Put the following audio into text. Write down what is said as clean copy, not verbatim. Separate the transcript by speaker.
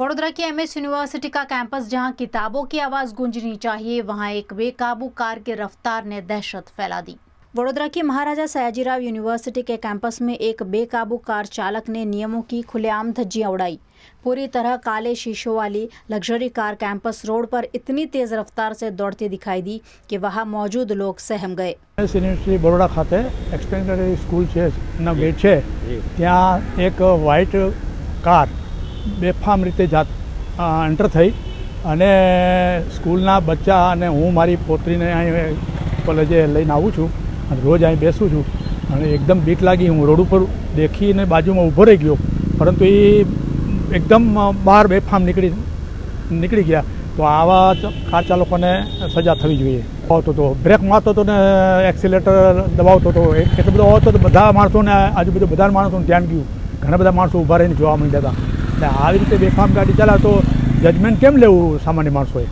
Speaker 1: वडोदरा की MS university का campus जहां किताबों की आवाज गूंजनी चाहिए, वहां एक बेकाबू कार की रफ्तार ने दहशत फैला दी। वडोदरा की महाराजा सयाजीराव यूनिवर्सिटी के कैंपस में एक बेकाबू कार चालक ने नियमों की खुलेआम धज्जियां उड़ाई। पूरी तरह काले शीशों वाली लग्जरी कार कैंपस रोड पर इतनी तेज रफ्तार से दौड़ती दिखाई दी कि वहां मौजूद लोग सहम गए।
Speaker 2: यूनिवर्सिटी बड़ोड़ा खाते एक्सटेन्डेड स्कूल है गेट है, त्या एक व्हाइट कार बेफाम रीते एंटर थई अने स्कूलना बच्चा अने हूँ मारी पोतरीने अहीं कॉलेजे लईने आવું છું અને રોજ અહીં બેસું છું અને એકદમ બીક લાગી। હું રોડ ઉપર દેખીને બાજુમાં ઊભો રહી ગયો, પરંતુ એ એકદમ બહાર બેફામ નીકળી ગયા। તો આવા કાર ચાલકોને સજા થવી જોઈએ। આવતો તો બ્રેક મારતો હતો ને એક્સિલેટર દબાવતો હતો, એટલો બધો આવતો તો બધા માણસોને આજુબાજુ બધા માણસોનું ધ્યાન ગયું। ઘણા બધા માણસો ઊભા રહીને જોવા માંડ્યા હતા। આવી રીતે બેફામ ગાડી ચલાવે તો જજમેન્ટ કેમ લેવું સામાન્ય માણસોએ?